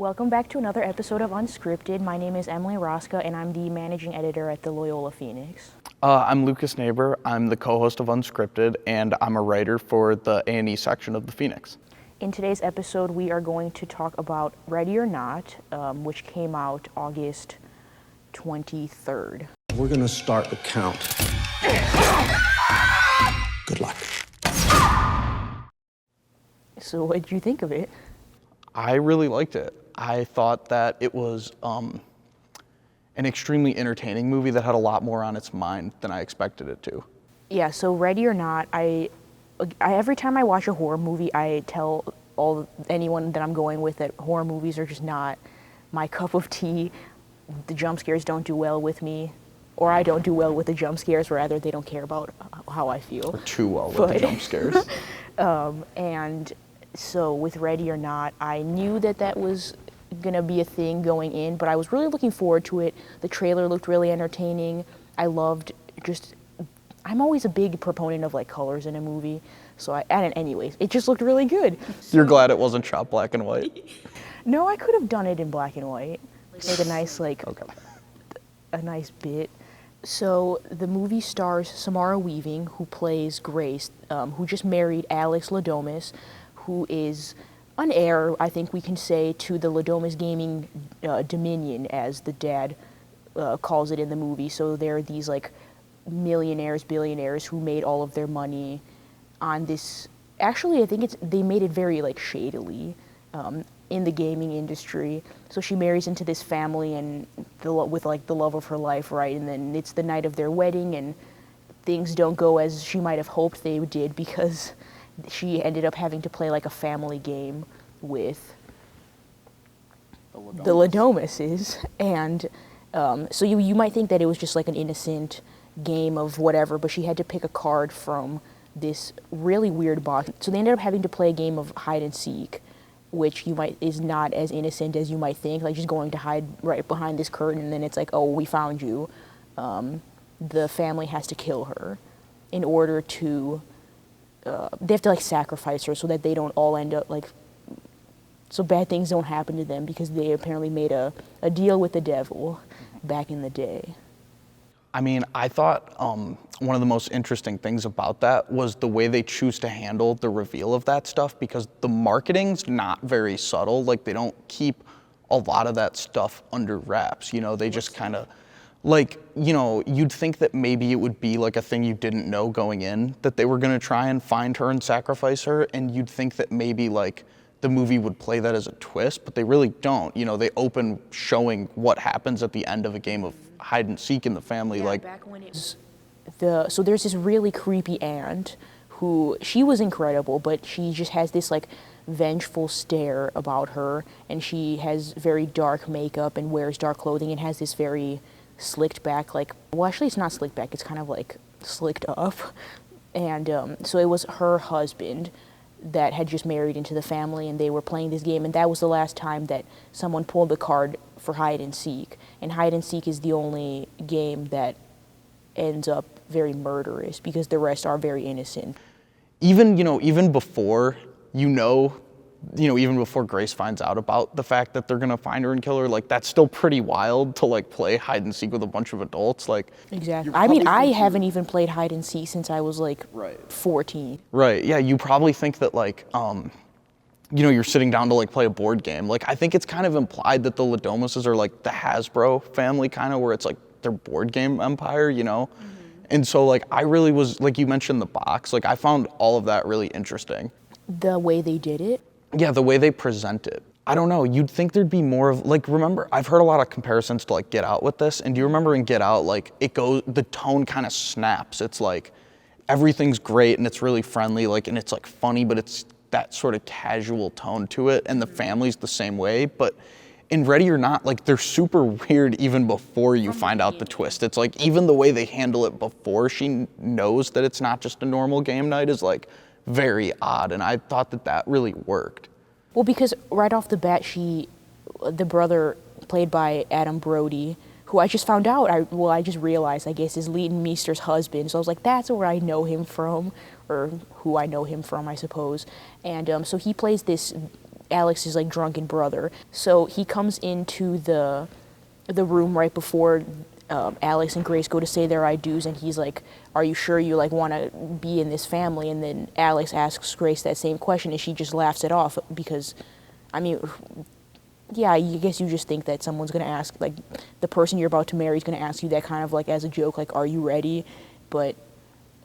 Welcome back to another episode of Unscripted. My name is Emily Rosca, and I'm the managing editor at the Loyola Phoenix. I'm Lucas Neighbor. I'm the co-host of Unscripted, and I'm a writer for the A&E section of the Phoenix. In today's episode, we are going to talk about Ready or Not, which came out August 23rd. We're going to start the count. Good luck. So what did you think of it? I really liked it. I thought that it was an extremely entertaining movie that had a lot more on its mind than I expected it to. Yeah, so Ready or Not, I every time I watch a horror movie, I tell anyone that I'm going with that horror movies are just not my cup of tea. The jump scares don't do well with me, or I don't do well with the jump scares, rather they don't care about how I feel. Or too well with the jump scares. And so with Ready or Not, I knew that was gonna be a thing going in, but I was really looking forward to it. The trailer looked really entertaining. I'm always a big proponent of like colors in a movie, and anyways, it just looked really good. You're glad it wasn't shot black and white? No, I could have done it in black and white. Like a nice a nice bit. So the movie stars Samara Weaving, who plays Grace, who just married Alex Ladomas, who is an heir, I think we can say, to the Ladomas Gaming Dominion, as the dad calls it in the movie. So they're these like millionaires, billionaires who made all of their money on this. Actually, I think they made it very like shadily in the gaming industry. So she marries into this family and with like the love of her life, right? And then it's the night of their wedding, and things don't go as she might have hoped they did, because she ended up having to play like a family game with the Ladomases. And so you might think that it was just like an innocent game of whatever, but she had to pick a card from this really weird box. So they ended up having to play a game of hide and seek, which is not as innocent as you might think, like just going to hide right behind this curtain and then it's like, oh, we found you. The family has to kill her in order to they have to like sacrifice her so that they don't all end up like, so bad things don't happen to them, because they apparently made a deal with the devil back in the day. I mean, I thought one of the most interesting things about that was the way they choose to handle the reveal of that stuff, because the marketing's not very subtle. Like, they don't keep a lot of that stuff under wraps. You know, they just kind of, like, you know, you'd think that maybe it would be like a thing you didn't know going in, that they were going to try and find her and sacrifice her, and you'd think that maybe like the movie would play that as a twist, but they really don't. You know, they open showing what happens at the end of a game of hide and seek in the family. Yeah, like back when it was so there's this really creepy aunt who, she was incredible, but she just has this like vengeful stare about her, and she has very dark makeup and wears dark clothing and has this very slicked back, like, well, actually it's not slicked back, it's kind of like slicked up. And so it was her husband that had just married into the family, and they were playing this game, and that was the last time that someone pulled the card for hide and seek. And hide and seek is the only game that ends up very murderous, because the rest are very innocent. even before even before Grace finds out about the fact that they're gonna find her and kill her, like, that's still pretty wild to like play hide and seek with a bunch of adults. Like, Exactly. I mean, I haven't even played hide and seek since I was like 14. right, yeah, you probably think that like you're sitting down to like play a board game. Like, I think it's kind of implied that the Ladomases are like the Hasbro family, kind of, where it's like their board game empire, you know? Mm-hmm. And so like I really was, like you mentioned the box, like I found all of that really interesting. The way they did it? Yeah, the way they present it. I don't know, you'd think there'd be more of, like, remember, I've heard a lot of comparisons to like Get Out with this, and do you remember in Get Out, like, the tone kind of snaps. It's like, everything's great and it's really friendly, like, and it's like funny, but it's that sort of casual tone to it, and the family's the same way. But in Ready or Not, like, they're super weird even before you find out the twist. It's like, even the way they handle it before she knows that it's not just a normal game night is like very odd, and I thought that really worked. Well, because right off the bat, the brother played by Adam Brody, who I just found out, I just realized, I guess, is Leighton Meester's husband. So I was like, that's where I know him from, or who I know him from, I suppose. And so he plays this Alex's like drunken brother. So he comes into the room right before Alex and Grace go to say their I do's, and he's like, "Are you sure you like want to be in this family?" And then Alex asks Grace that same question, and she just laughs it off because, I mean, yeah, I guess you just think that someone's gonna ask, like, the person you're about to marry is gonna ask you that kind of like as a joke, like, "Are you ready?" But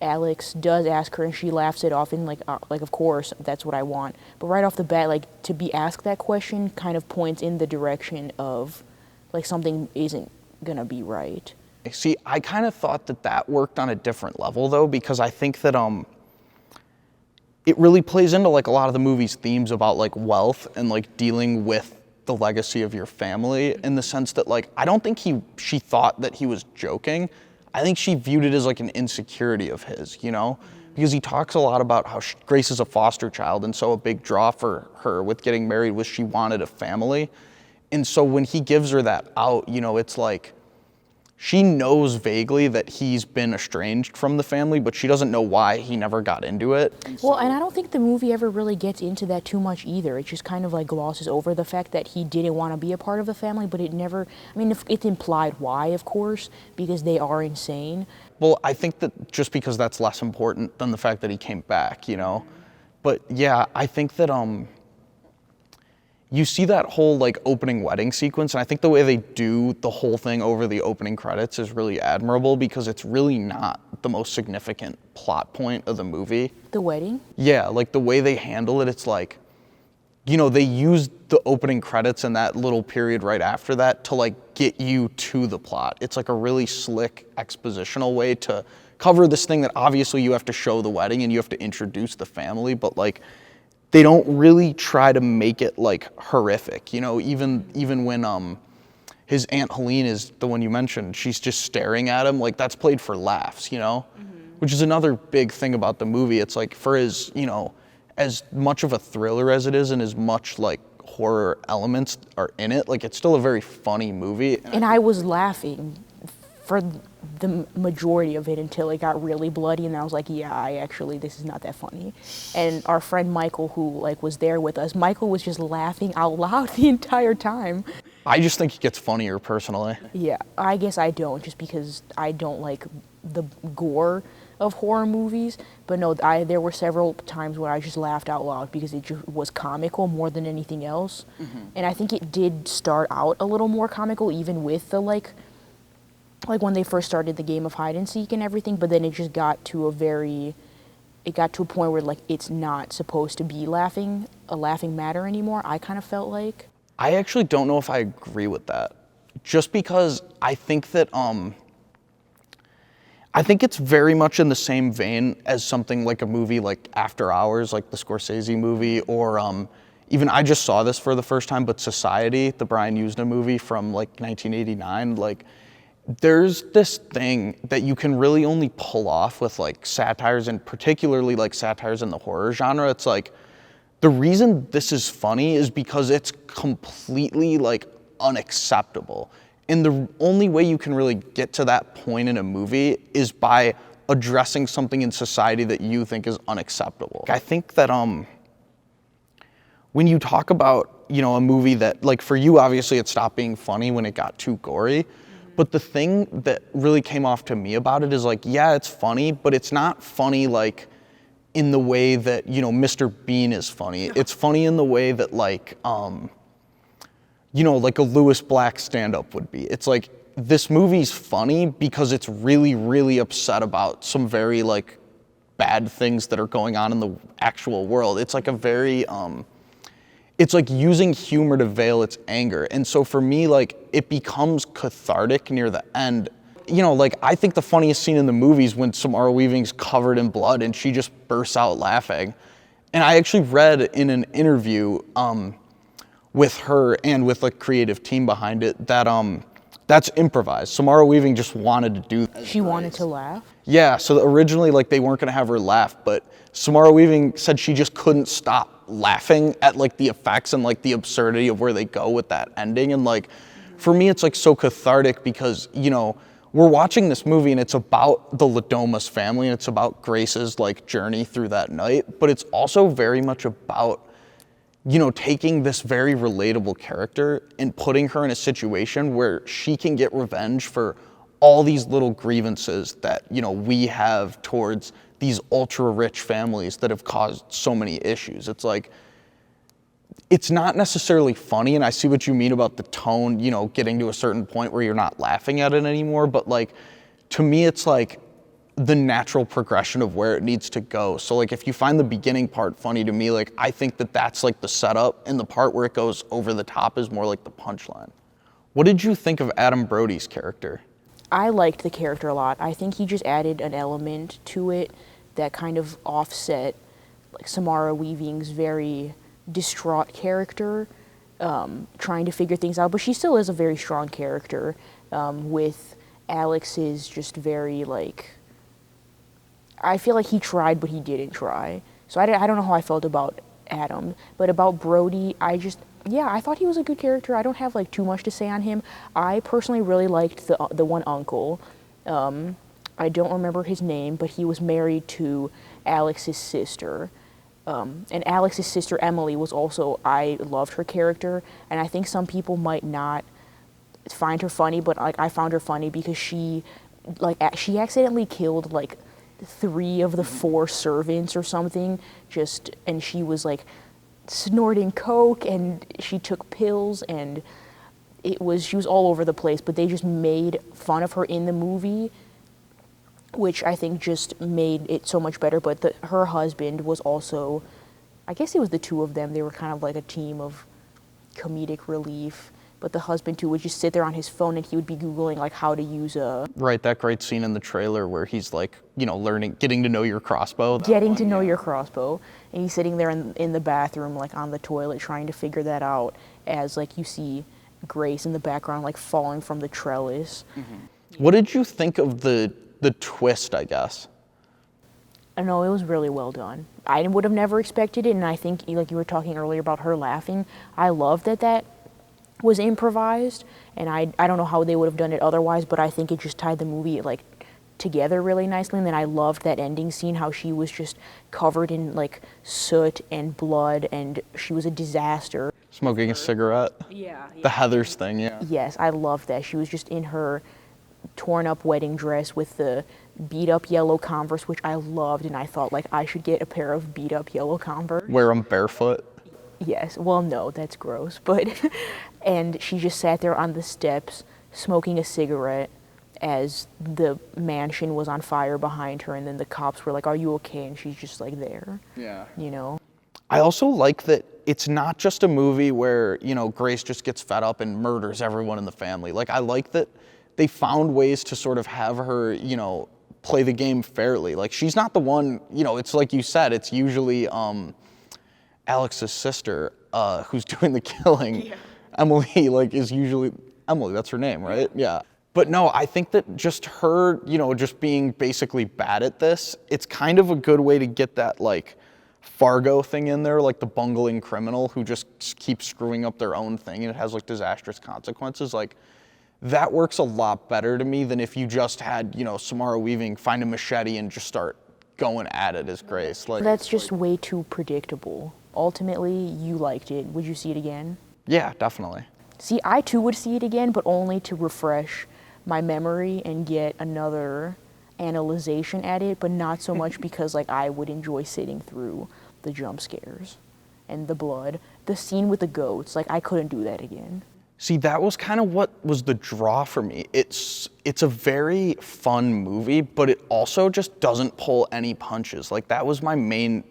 Alex does ask her, and she laughs it off, and like of course that's what I want. But right off the bat, like to be asked that question kind of points in the direction of like something isn't gonna be right. See, I kind of thought that worked on a different level though, because I think that it really plays into like a lot of the movie's themes about like wealth and like dealing with the legacy of your family, in the sense that like I don't think she thought that he was joking. I think she viewed it as like an insecurity of his, you know, because he talks a lot about how Grace is a foster child, and so a big draw for her with getting married was she wanted a family. And so when he gives her that out, you know, it's like she knows vaguely that he's been estranged from the family, but she doesn't know why he never got into it. Well, and I don't think the movie ever really gets into that too much either. It just kind of like glosses over the fact that he didn't want to be a part of the family, but it never, I mean, it's implied why, of course, because they are insane. Well, I think that just because that's less important than the fact that he came back, you know? But yeah, I think that you see that whole like opening wedding sequence, and I think the way they do the whole thing over the opening credits is really admirable, because it's really not the most significant plot point of the movie. The wedding? Yeah, like the way they handle it, it's like, you know, they use the opening credits and that little period right after that to like get you to the plot. It's like a really slick expositional way to cover this thing that obviously you have to show the wedding and you have to introduce the family, but like they don't really try to make it like horrific, you know, even when his Aunt Helene is the one you mentioned, she's just staring at him, like that's played for laughs, you know, which is another big thing about the movie. It's like, for as, you know, as much of a thriller as it is and as much like horror elements are in it, like it's still a very funny movie. And I was laughing for the majority of it until it got really bloody, and I was like, yeah, this is not that funny. And our friend Michael, who like was there with us, Michael was just laughing out loud the entire time. I just think it gets funnier personally. Yeah, I guess I don't, just because I don't like the gore of horror movies. But no, there were several times where I just laughed out loud because it just was comical more than anything else. And I think it did start out a little more comical, even with the like when they first started the game of hide and seek and everything, but then it just got to a point where like it's not supposed to be a laughing matter anymore, I kind of felt like. I actually don't know if I agree with that, just because I think that I think it's very much in the same vein as something like a movie like After Hours, like the Scorsese movie, or even I just saw this for the first time, but Society, the Brian Usna movie from like 1989, like there's this thing that you can really only pull off with like satires, and particularly like satires in the horror genre. It's like, the reason this is funny is because it's completely like unacceptable. And the only way you can really get to that point in a movie is by addressing something in society that you think is unacceptable. I think that when you talk about, you know, a movie that, like for you, obviously it stopped being funny when it got too gory. But the thing that really came off to me about it is like, yeah, it's funny, but it's not funny like in the way that, you know, Mr. Bean is funny. It's funny in the way that like, you know, like a Louis Black stand-up would be. It's like, this movie's funny because it's really, really upset about some very like bad things that are going on in the actual world. It's like a very, it's like using humor to veil its anger. And so for me, like, it becomes cathartic near the end. You know, like, I think the funniest scene in the movie is when Samara Weaving's covered in blood and she just bursts out laughing. And I actually read in an interview with her and with the creative team behind it that that's improvised. Samara Weaving just wanted to do that. She wanted to laugh? Yeah, so originally like they weren't gonna have her laugh, but Samara Weaving said she just couldn't stop laughing at like the effects and like the absurdity of where they go with that ending. And like, for me, it's like so cathartic because, you know, we're watching this movie and it's about the Ladomas family and it's about Grace's like journey through that night, but it's also very much about, taking this very relatable character and putting her in a situation where she can get revenge for all these little grievances that, we have towards these ultra rich families that have caused so many issues. It's like, it's not necessarily funny, and I see what you mean about the tone, getting to a certain point where you're not laughing at it anymore, but like, to me, it's like the natural progression of where it needs to go. So like, if you find the beginning part funny, to me, like, I think that that's like the setup, and the part where it goes over the top is more like the punchline. What did you think of Adam Brody's character? I liked the character a lot. I think he just added an element to it that kind of offset like Samara Weaving's very distraught character, trying to figure things out. But she still is a very strong character, with Alex's just very like, I feel like he tried but he didn't try. So I don't know how I felt about Adam, but about Brody, I thought he was a good character. I don't have like too much to say on him. I personally really liked the one uncle. I don't remember his name, but he was married to Alex's sister. And Alex's sister Emily was also, I loved her character, and I think some people might not find her funny, but like I found her funny because she accidentally killed like 3 of the 4 servants or something, and she was like snorting coke and she took pills, and she was all over the place, but they just made fun of her in the movie, which I think just made it so much better. But her husband was also, I guess it was the two of them, they were kind of like a team of comedic relief. But the husband too would just sit there on his phone and he would be Googling like how to use a... Right, that great scene in the trailer where he's like, getting to know your crossbow. Getting to know your crossbow. And he's sitting there in the bathroom, like on the toilet, trying to figure that out as like you see Grace in the background like falling from the trellis. Mm-hmm. What did you think of the twist, I guess? I know, it was really well done. I would have never expected it, and I think, like you were talking earlier about her laughing, I love that was improvised, and I don't know how they would have done it otherwise, but I think it just tied the movie like together really nicely. And then I loved that ending scene, how she was just covered in like soot and blood, and she was a disaster. Smoking a cigarette? Yeah. The Heathers thing, yeah. Yes, I loved that. She was just in her torn up wedding dress with the beat up yellow Converse, which I loved, and I thought like I should get a pair of beat up yellow Converse. Wear them barefoot? Yes, well no, that's gross, but and she just sat there on the steps smoking a cigarette as the mansion was on fire behind her, and then the cops were like, "Are you okay?" And she's just like there. Yeah. I also like that it's not just a movie where, Grace just gets fed up and murders everyone in the family. Like, I like that they found ways to sort of have her, play the game fairly. Like, she's not the one, it's like you said, it's usually Alex's sister who's doing the killing. Yeah. Emily, is usually, Emily, that's her name, right? Yeah. But no, I think that just her, just being basically bad at this, it's kind of a good way to get that, Fargo thing in there, like the bungling criminal who just keeps screwing up their own thing and it has, disastrous consequences. That works a lot better to me than if you just had, Samara Weaving find a machete and just start going at it as Grace. That's just way too predictable. Ultimately, you liked it. Would you see it again? Yeah, definitely. See, I too would see it again, but only to refresh my memory and get another analyzation at it, but not so much because I would enjoy sitting through the jump scares and the blood. The scene with the goats, I couldn't do that again. See, that was kind of what was the draw for me. It's a very fun movie, but it also just doesn't pull any punches. That was my main,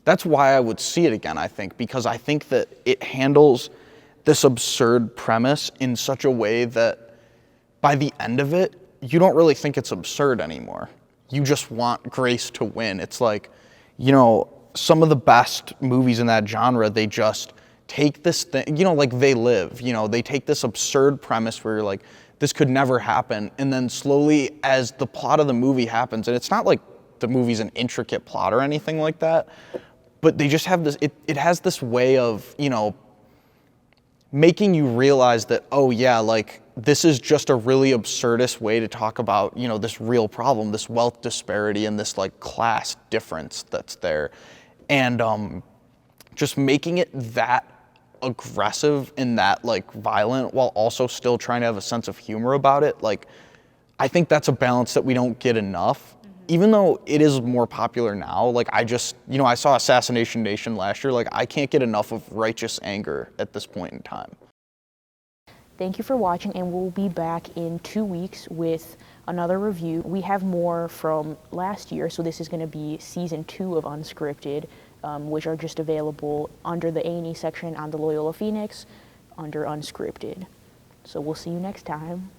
that's why I would see it again, I think, because I think that it handles this absurd premise in such a way that by the end of it, you don't really think it's absurd anymore. You just want Grace to win. It's some of the best movies in that genre, they just take this thing, They Live, they take this absurd premise where you're like, this could never happen. And then slowly as the plot of the movie happens, and it's not like the movie's an intricate plot or anything like that, but they just have this, it has this way of, making you realize that, oh yeah, this is just a really absurdist way to talk about, this real problem, this wealth disparity and this class difference that's there. And just making it that aggressive and that like violent while also still trying to have a sense of humor about it, like I think that's a balance that we don't get enough. Even though it is more popular now, like I just, I saw Assassination Nation last year, like I can't get enough of righteous anger at this point in time. Thank you for watching, and we'll be back in 2 weeks with another review. We have more from last year, so this is going to be season 2 of Unscripted, which are just available under the A&E section on the Loyola Phoenix under Unscripted. So we'll see you next time.